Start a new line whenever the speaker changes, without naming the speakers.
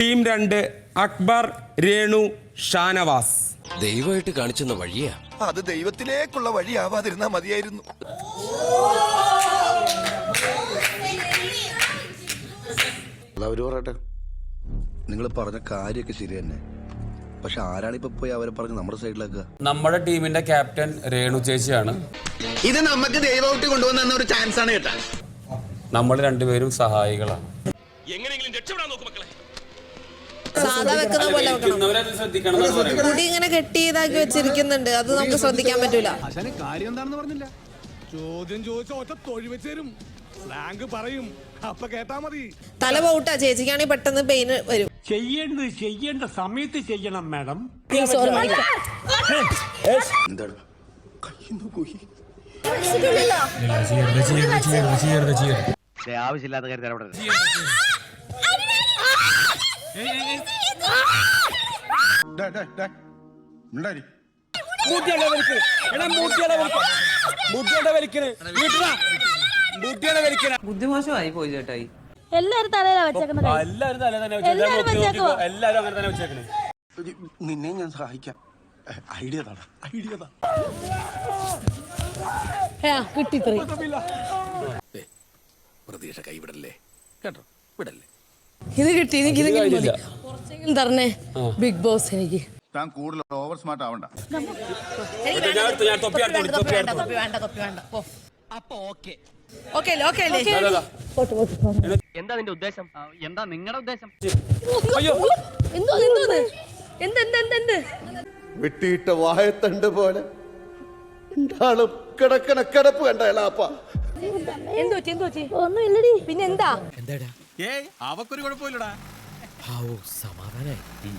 Team 2 Akbar, Renu, Shanavas.
ദൈവമായിട്ട് കാണിച്ചെന്ന വഴിയാ.
അത് ദൈവത്തിലേക്കുള്ള വഴിയാവാതിരുന്നാ മതിയായിരുന്നു. അവര് പറയട്ടെ, നിങ്ങൾ പറഞ്ഞ കാര്യമൊക്കെ ശരി തന്നെ. പക്ഷെ ആരാണിപ്പോ പോയി അവരെ പറഞ്ഞ് നമ്മുടെ സൈഡിലാക്കുക?
നമ്മുടെ ടീമിന്റെ ക്യാപ്റ്റൻ രേണു ചേച്ചിയാണ്.
ഇത് നമുക്ക് ദൈവമായിട്ട് കൊണ്ടുവന്ന ഒരു ചാൻസ് ആണ് കേട്ടാ.
നമ്മൾ രണ്ടുപേരും സഹായികളാണ്.
എങ്ങനെയെങ്കിലും രക്ഷപ്പെടാൻ നോക്കും മക്കളെ.
സാധാ വെക്കുന്ന പോലെ വെക്കണം. മുടി ഇങ്ങനെ കെട്ടി ഇതാക്കി വെച്ചിരിക്കുന്നുണ്ട്, അത് നമുക്ക് ശ്രദ്ധിക്കാൻ പറ്റൂല.
കാര്യം എന്താണെന്ന് പറഞ്ഞില്ല. ചോദ്യം ചോദിച്ച ഒറ്റ തൊഴി വെച്ചേരും, സ്ലാങ് പറയും, അപ്പൊ കേട്ടാ മതി.
തല പോട്ടാ, ചേച്ചിക്കാണെങ്കിൽ പെട്ടെന്ന് പെയിന് വരും.
ചെയ്യേണ്ട സമയത്ത് ചെയ്യണം മാഡം.
എന്താണ് കയ്യിന്ന് പോയി?
ആവശ്യമില്ലാത്ത കാര്യം അവിടെ
ബുദ്ധിമോശമായി പോയി ചേട്ടായി.
എല്ലാരും തലയിലാ വെച്ചേക്കുന്നത്.
എല്ലാരും അങ്ങനെ തന്നെ വെച്ചേക്കണേ.
നിന്നെ ഞാൻ സഹായിക്കാം. ഐഡിയ
പ്രതീക്ഷ കൈവിടല്ലേ കേട്ടോ, വിടല്ലേ.
ഇത് കിട്ടി, കുറച്ചെങ്കിലും തരണേ ബിഗ് ബോസ്. എനിക്ക്
താൻ കൂടുതൽ ഓവർ സ്മാർട്ട് ആവണ്ട.
എന്താ നിന്റെ ഉദ്ദേശം? എന്താ നിങ്ങളുടെ ഉദ്ദേശം?
വെട്ടിയിട്ട വായത്തണ്ട് പോലെ കിടക്കണ കിടപ്പ് കണ്ടപ്പ
ഒന്നുമില്ലടി. പിന്നെന്താ?
അവക്കൊരു കുഴപ്പമില്ലടാ.
സമാധാനായി.